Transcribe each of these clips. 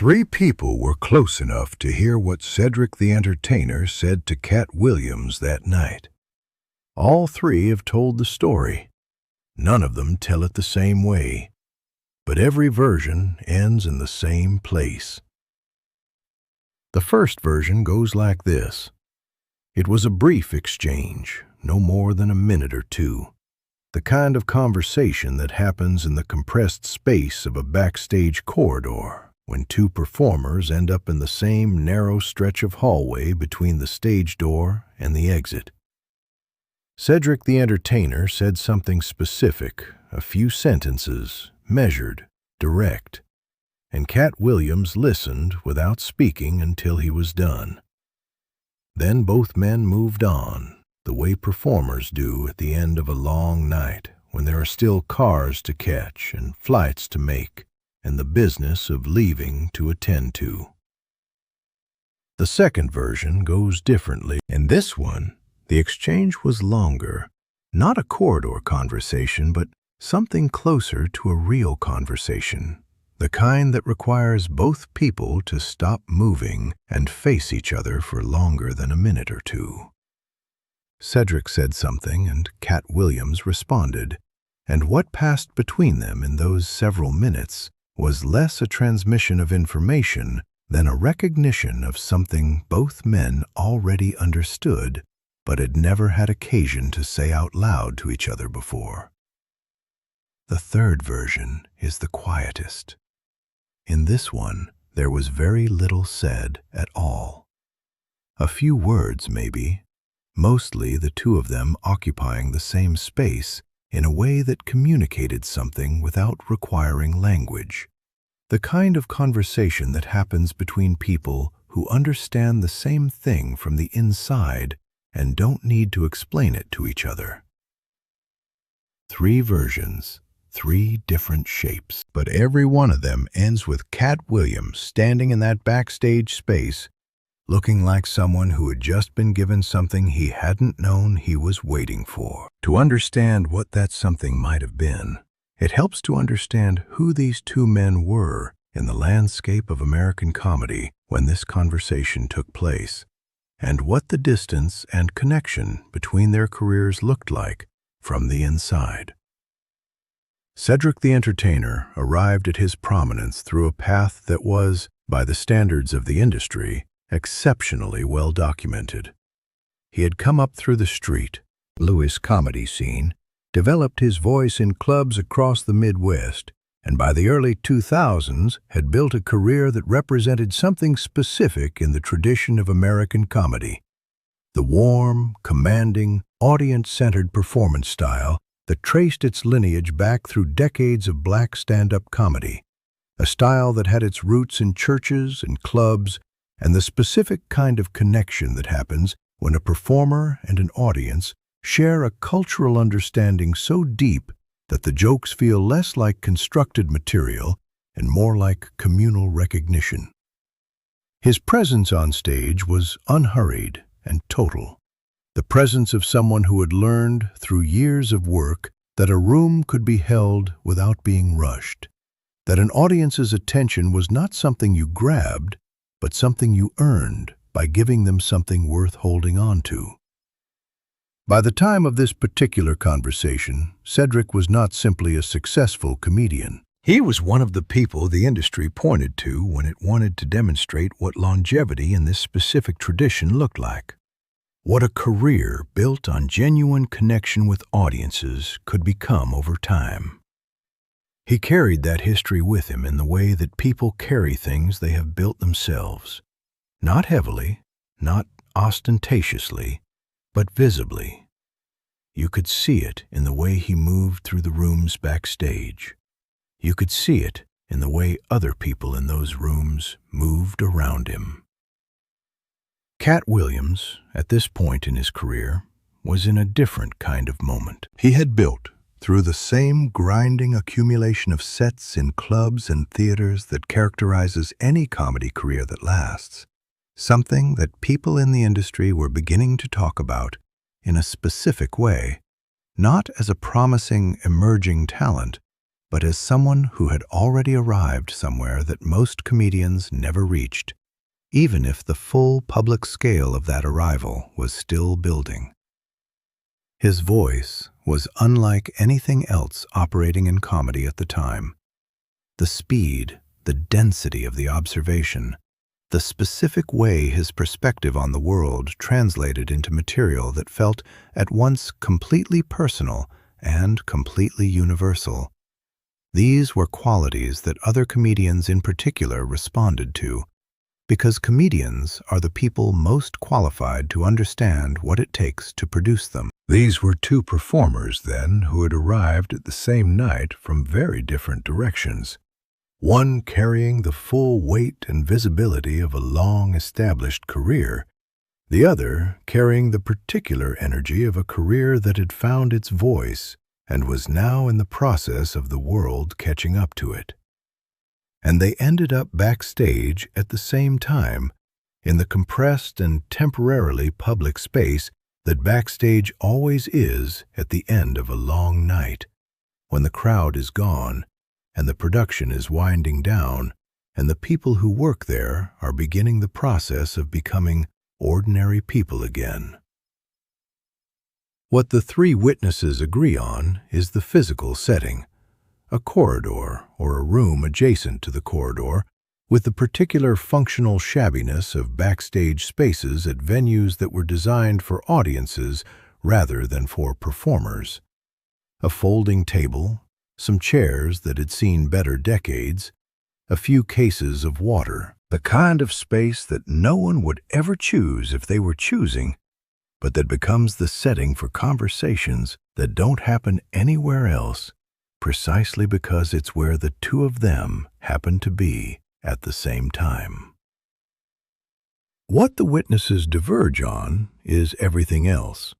Three people were close enough to hear what Cedric the Entertainer said to Katt Williams that night. All three have told the story. None of them tell it the same way, but every version ends in the same place. The first version goes like this. It was a brief exchange, no more than a minute or two. The kind of conversation that happens in the compressed space of a backstage corridor when two performers end up in the same narrow stretch of hallway between the stage door and the exit. Cedric the Entertainer said something specific, a few sentences, measured, direct, and Katt Williams listened without speaking until he was done. Then both men moved on, the way performers do at the end of a long night when there are still cars to catch and flights to make and the business of leaving to attend to. The second version goes differently. In this one, the exchange was longer, not a corridor conversation, but something closer to a real conversation, the kind that requires both people to stop moving and face each other for longer than a minute or two. Cedric said something and Katt Williams responded, and what passed between them in those several minutes was less a transmission of information than a recognition of something both men already understood but had never had occasion to say out loud to each other before. The third version is the quietest. In this one, there was very little said at all. A few words, maybe, mostly the two of them occupying the same space in a way that communicated something without requiring language. The kind of conversation that happens between people who understand the same thing from the inside and don't need to explain it to each other. Three versions, three different shapes, but every one of them ends with Katt Williams standing in that backstage space, looking like someone who had just been given something he hadn't known he was waiting for. To understand what that something might have been, it helps to understand who these two men were in the landscape of American comedy when this conversation took place, and what the distance and connection between their careers looked like from the inside. Cedric the Entertainer arrived at his prominence through a path that was, by the standards of the industry, exceptionally well documented. He had come up through the street, Louis comedy scene, developed his voice in clubs across the Midwest, and by the early 2000s had built a career that represented something specific in the tradition of American comedy. The warm, commanding, audience-centered performance style that traced its lineage back through decades of black stand-up comedy, a style that had its roots in churches and clubs, and the specific kind of connection that happens when a performer and an audience share a cultural understanding so deep that the jokes feel less like constructed material and more like communal recognition. His presence on stage was unhurried and total, the presence of someone who had learned through years of work that a room could be held without being rushed, that an audience's attention was not something you grabbed, but something you earned by giving them something worth holding on to. By the time of this particular conversation, Cedric was not simply a successful comedian. He was one of the people the industry pointed to when it wanted to demonstrate what longevity in this specific tradition looked like. What a career built on genuine connection with audiences could become over time. He carried that history with him in the way that people carry things they have built themselves. Not heavily, not ostentatiously, but visibly. You could see it in the way he moved through the rooms backstage. You could see it in the way other people in those rooms moved around him. Katt Williams, at this point in his career, was in a different kind of moment. He had built, through the same grinding accumulation of sets in clubs and theaters that characterizes any comedy career that lasts, something that people in the industry were beginning to talk about in a specific way, not as a promising emerging talent, but as someone who had already arrived somewhere that most comedians never reached, even if the full public scale of that arrival was still building. His voice was unlike anything else operating in comedy at the time. The speed, the density of the observation, the specific way his perspective on the world translated into material that felt at once completely personal and completely universal. These were qualities that other comedians in particular responded to, because comedians are the people most qualified to understand what it takes to produce them. These were two performers, then, who had arrived at the same night from very different directions. One carrying the full weight and visibility of a long-established career, the other carrying the particular energy of a career that had found its voice and was now in the process of the world catching up to it. And they ended up backstage at the same time, in the compressed and temporarily public space that backstage always is at the end of a long night, when the crowd is gone and the production is winding down and the people who work there are beginning the process of becoming ordinary people again. What the three witnesses agree on is the physical setting, a corridor or a room adjacent to the corridor, with the particular functional shabbiness of backstage spaces at venues that were designed for audiences rather than for performers. A folding table, some chairs that had seen better decades, a few cases of water, the kind of space that no one would ever choose if they were choosing, but that becomes the setting for conversations that don't happen anywhere else, precisely because it's where the two of them happen to be at the same time. What the witnesses diverge on is everything else.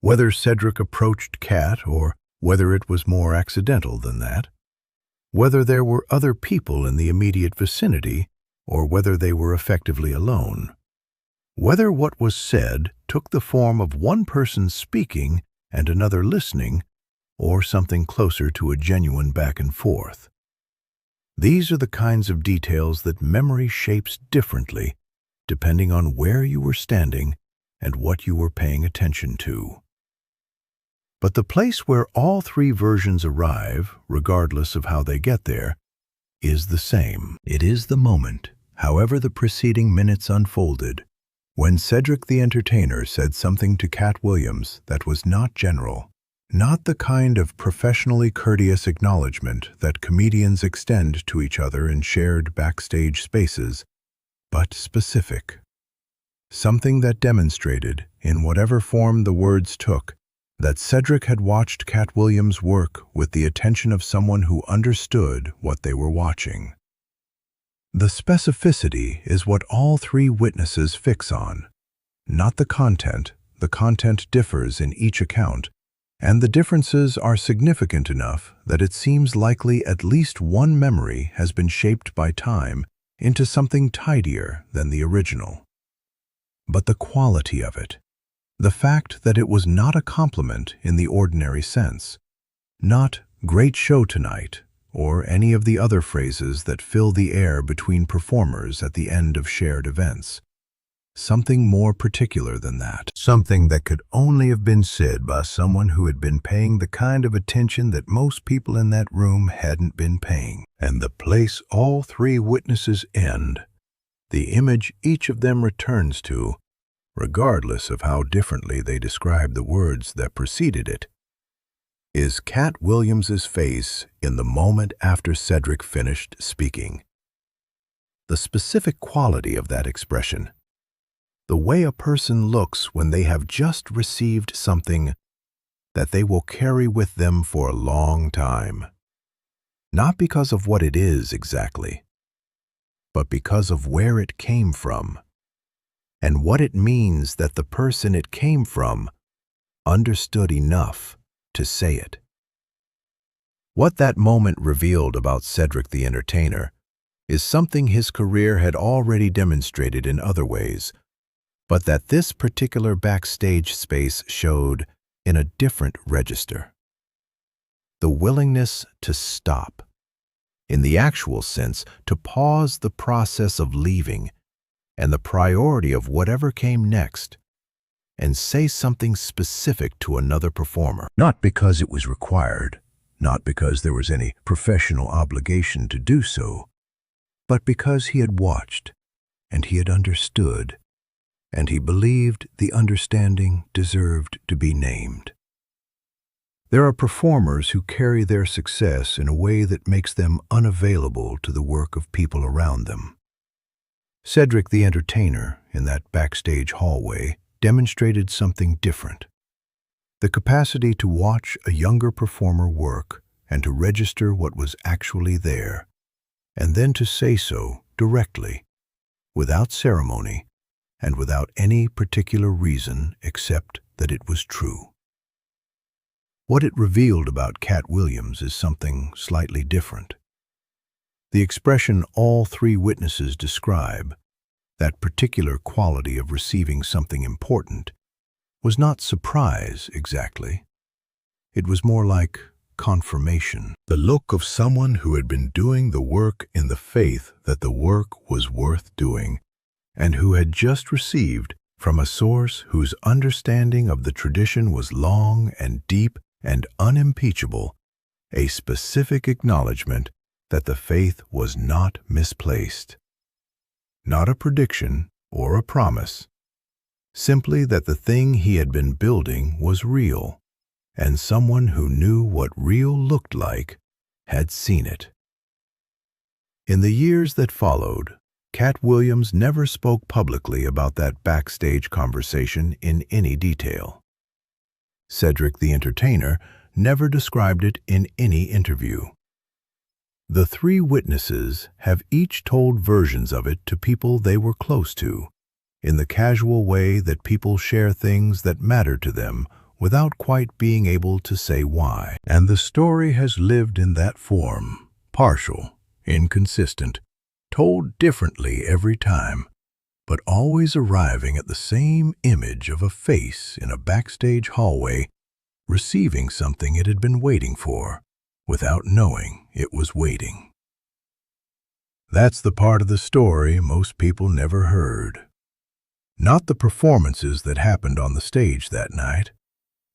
Whether Cedric approached Katt or whether it was more accidental than that, whether there were other people in the immediate vicinity or whether they were effectively alone, whether what was said took the form of one person speaking and another listening, or something closer to a genuine back and forth. These are the kinds of details that memory shapes differently depending on where you were standing and what you were paying attention to. But the place where all three versions arrive, regardless of how they get there, is the same. It is the moment, however the preceding minutes unfolded, when Cedric the Entertainer said something to Katt Williams that was not general, not the kind of professionally courteous acknowledgement that comedians extend to each other in shared backstage spaces, but specific. Something that demonstrated, in whatever form the words took, that Cedric had watched Katt Williams work with the attention of someone who understood what they were watching. The specificity is what all three witnesses fix on, not the content. The content differs in each account, and the differences are significant enough that it seems likely at least one memory has been shaped by time into something tidier than the original. But the quality of it, the fact that it was not a compliment in the ordinary sense, not "great show tonight," or any of the other phrases that fill the air between performers at the end of shared events. Something more particular than that. Something that could only have been said by someone who had been paying the kind of attention that most people in that room hadn't been paying. And the place all three witnesses end, the image each of them returns to, regardless of how differently they describe the words that preceded it, is Katt Williams's face in the moment after Cedric finished speaking. The specific quality of that expression, the way a person looks when they have just received something that they will carry with them for a long time, not because of what it is exactly, but because of where it came from, and what it means that the person it came from understood enough to say it. What that moment revealed about Cedric the Entertainer is something his career had already demonstrated in other ways, but that this particular backstage space showed in a different register. the willingness to stop. In the actual sense, to pause the process of leaving and the priority of whatever came next, and say something specific to another performer. Not because it was required, not because there was any professional obligation to do so, but because he had watched, and he had understood, and he believed the understanding deserved to be named. There are performers who carry their success in a way that makes them unavailable to the work of people around them. Cedric the Entertainer, in that backstage hallway, demonstrated something different. The capacity to watch a younger performer work and to register what was actually there, and then to say so directly, without ceremony, and without any particular reason except that it was true. What it revealed about Katt Williams is something slightly different. The expression all three witnesses describe, that particular quality of receiving something important, was not surprise exactly. It was more like confirmation. The look of someone who had been doing the work in the faith that the work was worth doing, and who had just received from a source whose understanding of the tradition was long and deep and unimpeachable, a specific acknowledgement that the faith was not misplaced. Not a prediction or a promise, simply that the thing he had been building was real, and someone who knew what real looked like had seen it. In the years that followed, Katt Williams never spoke publicly about that backstage conversation in any detail. Cedric the Entertainer never described it in any interview. The three witnesses have each told versions of it to people they were close to, in the casual way that people share things that matter to them without quite being able to say why. And the story has lived in that form, partial, inconsistent, told differently every time, but always arriving at the same image of a face in a backstage hallway, receiving something it had been waiting for, without knowing it was waiting. That's the part of the story most people never heard. Not the performances that happened on the stage that night,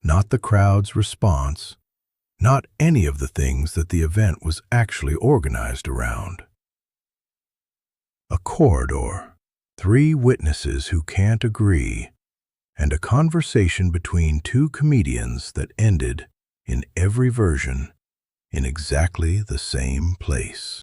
not the crowd's response, not any of the things that the event was actually organized around. A corridor, three witnesses who can't agree, and a conversation between two comedians that ended, in every version, in exactly the same place.